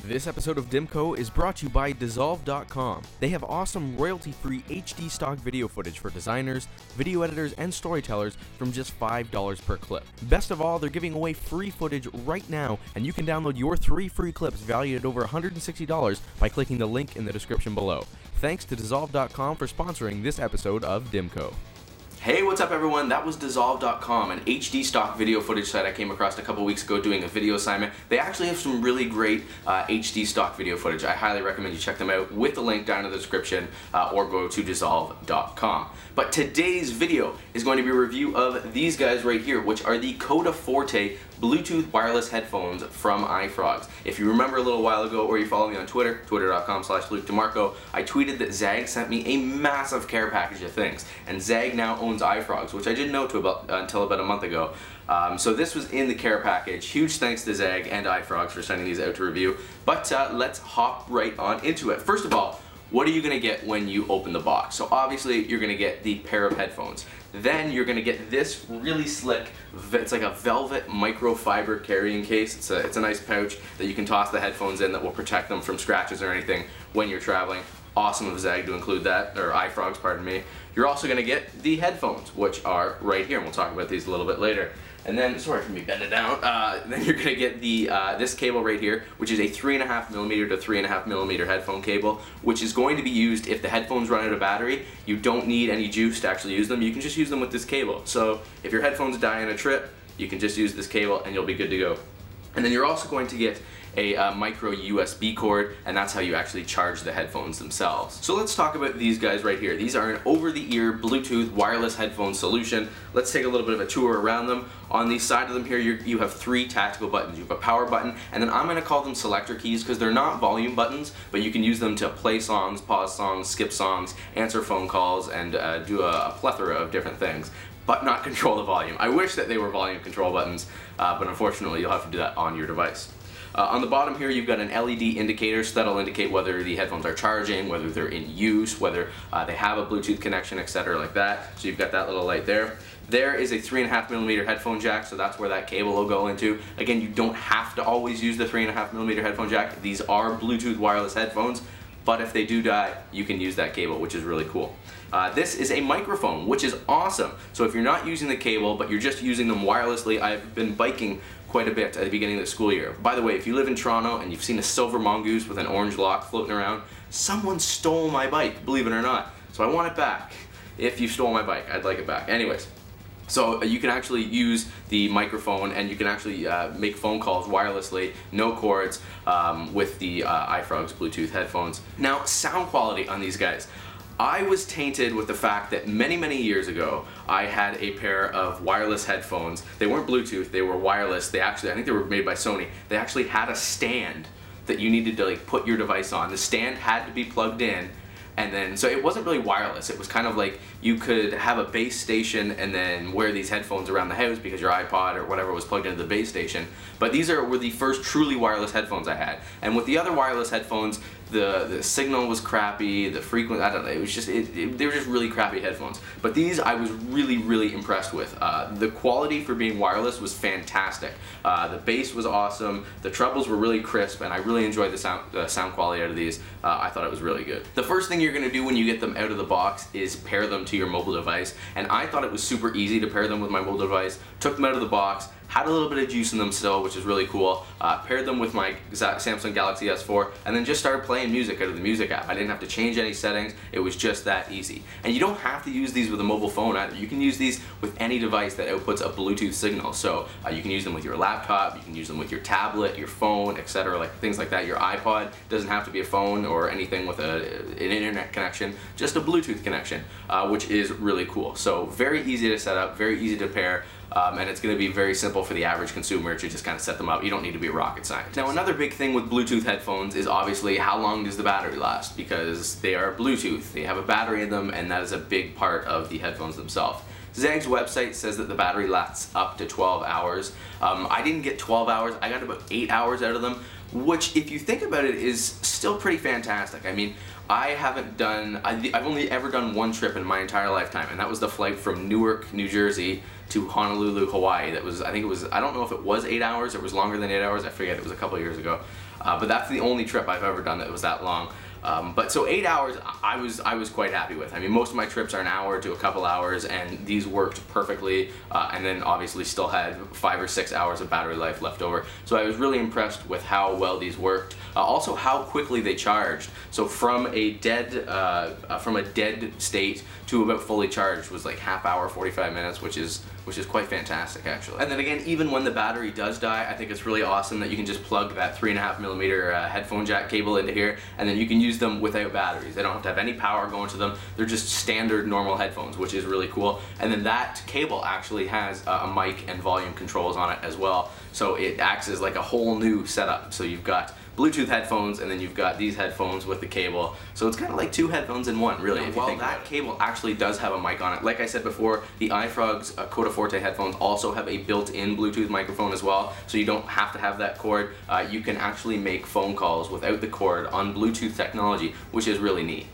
This episode of DiMarco is brought to you by Dissolve.com. They have awesome royalty-free HD stock video footage for designers, video editors, and storytellers from just $5 per clip. Best of all, they're giving away free footage right now, and you can download your 3 free clips valued at over $160 by clicking the link in the description below. Thanks to Dissolve.com for sponsoring this episode of DiMarco. Hey, what's up everyone? That was Dissolve.com, an HD stock video footage site I came across a couple weeks ago doing a video assignment. They actually have some really great HD stock video footage. I highly recommend you check them out with the link down in the description or go to Dissolve.com. But today's video is going to be a review of these guys right here, which are the Coda Forte Bluetooth wireless headphones from iFrogz. If you remember a little while ago, or you follow me on Twitter, twitter.com/LukeDiMarco, I tweeted that Zag sent me a massive care package of things. And Zag now owns iFrogz, which I didn't know until about a month ago. So this was in the care package. Huge thanks to Zag and iFrogz for sending these out to review. But let's hop right on into it. First of all, what are you going to get when you open the box? So obviously you're going to get the pair of headphones. Then you're going to get this really slick, it's like a velvet microfiber carrying case. It's a nice pouch that you can toss the headphones in that will protect them from scratches or anything when you're traveling. Awesome of Zag to include that, or iFrogz, pardon me. You're also going to get the headphones, which are right here, and we'll talk about these a little bit later. And then, sorry for me bending down, then you're going to get the this cable right here, which is a 3.5mm to 3.5mm headphone cable, which is going to be used if the headphones run out of battery. You don't need any juice to actually use them. You can just use them with this cable. So if your headphones die on a trip, you can just use this cable and you'll be good to go. And then you're also going to get a micro USB cord, and that's how you actually charge the headphones themselves. So let's talk about these guys right here. These are an over-the-ear Bluetooth wireless headphone solution. Let's take a little bit of a tour around them. On the side of them here, you have 3 tactical buttons. You have a power button, and then I'm going to call them selector keys because they're not volume buttons, but you can use them to play songs, pause songs, skip songs, answer phone calls, and do a plethora of different things, but not control the volume. I wish that they were volume control buttons, but unfortunately you'll have to do that on your device. On the bottom here you've got an LED indicator, so that'll indicate whether the headphones are charging, whether they're in use, whether they have a Bluetooth connection, etc. like that. So you've got that little light there. There is a 3.5mm headphone jack, so that's where that cable will go into. Again, you don't have to always use the 3.5mm headphone jack. These are Bluetooth wireless headphones, but if they do die, you can use that cable, which is really cool. This is a microphone, which is awesome. So if you're not using the cable, but you're just using them wirelessly, I've been biking quite a bit at the beginning of the school year. By the way, if you live in Toronto and you've seen a silver mongoose with an orange lock floating around, someone stole my bike, believe it or not. So I want it back. If you stole my bike, I'd like it back. Anyways. So you can actually use the microphone and you can actually make phone calls wirelessly, no cords, with the iFrogz Bluetooth headphones. Now, sound quality on these guys. I was tainted with the fact that many years ago I had a pair of wireless headphones. They weren't Bluetooth, they were wireless. I think they were made by Sony. They actually had a stand that you needed to like put your device on. The stand had to be plugged in, and then, so it wasn't really wireless. It was kind of like you could have a base station and then wear these headphones around the house because your iPod or whatever was plugged into the base station. But these were the first truly wireless headphones I had. And with the other wireless headphones, the signal was crappy, the frequency, I don't know, it was just, they were just really crappy headphones. But these I was really impressed with. The quality for being wireless was fantastic. The bass was awesome, the trebles were really crisp, and I really enjoyed the sound quality out of these. I thought it was really good. The first thing you're going to do when you get them out of the box is pair them to your mobile device, and I thought it was super easy to pair them with my mobile device. Took them out of the box, had a little bit of juice in them still, which is really cool. Paired them with my Samsung Galaxy S4, and then just started playing music out of the music app. I didn't have to change any settings, it was just that easy. And you don't have to use these with a mobile phone either. You can use these with any device that outputs a Bluetooth signal. So you can use them with your laptop, you can use them with your tablet, your phone, etc. like things like that. Your iPod doesn't have to be a phone or anything with an internet connection, just a Bluetooth connection, which is really cool. So very easy to set up, very easy to pair. And it's going to be very simple for the average consumer to just kind of set them up. You don't need to be a rocket scientist. Now, another big thing with Bluetooth headphones is obviously how long does the battery last, because they are Bluetooth. They have a battery in them, and that is a big part of the headphones themselves. Zag's website says that the battery lasts up to 12 hours. I didn't get 12 hours, I got about 8 hours out of them, which, if you think about it, is still pretty fantastic. I mean, I've only ever done one trip in my entire lifetime, and that was the flight from Newark, New Jersey to Honolulu, Hawaii. That was, I don't know if it was 8 hours, or it was longer than 8 hours, I forget, it was a couple years ago. But that's the only trip I've ever done that was that long. But so 8 hours, I was quite happy with. I mean, most of my trips are an hour to a couple hours, and these worked perfectly, and then obviously still had 5 or 6 hours of battery life left over. So I was really impressed with how well these worked. Also how quickly they charged. So from a dead state to about fully charged was like half hour, 45 minutes, which is quite fantastic actually. And then again, even when the battery does die, I think it's really awesome that you can just plug that 3.5mm headphone jack cable into here, and then you can use them without batteries. They don't have to have any power going to them. They're just standard normal headphones, which is really cool. And then that cable actually has a mic and volume controls on it as well. So it acts as like a whole new setup. So you've got Bluetooth headphones, and then you've got these headphones with the cable. So it's kind of like two headphones in one, really. If you think that cable actually does have a mic on it. Like I said before, the iFrogz Coda Forte headphones also have a built-in Bluetooth microphone as well, so you don't have to have that cord. You can actually make phone calls without the cord on Bluetooth technology, which is really neat.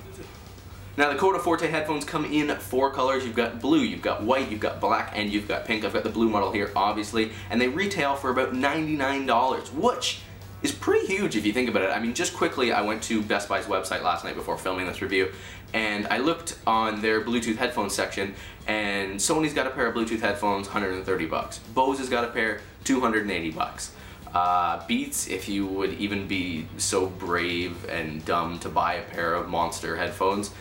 Now the Coda Forte headphones come in 4 colors. You've got blue, you've got white, you've got black, and you've got pink. I've got the blue model here, obviously, and they retail for about $99, which is pretty huge if you think about it. I mean, just quickly, I went to Best Buy's website last night before filming this review, and I looked on their Bluetooth headphones section, and Sony's got a pair of Bluetooth headphones, $130. Bose has got a pair, $280. Beats, if you would even be so brave and dumb to buy a pair of monster headphones,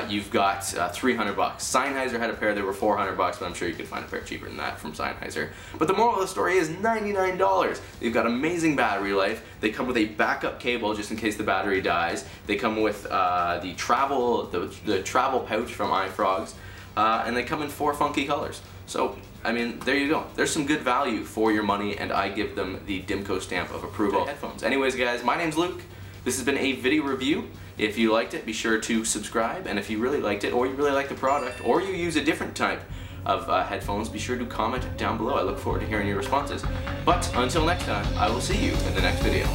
you've got $300. Sennheiser had a pair that were $400, but I'm sure you could find a pair cheaper than that from Sennheiser. But the moral of the story is $99. They've got amazing battery life. They come with a backup cable just in case the battery dies. They come with the travel pouch from iFrogz, and they come in 4 funky colors. So, I mean, there you go. There's some good value for your money, and I give them the DiMarco stamp of approval. Headphones. Anyways, guys, my name's Luke. This has been a video review. If you liked it, be sure to subscribe, and if you really liked it, or you really like the product, or you use a different type of headphones, be sure to comment down below. I look forward to hearing your responses. But until next time, I will see you in the next video.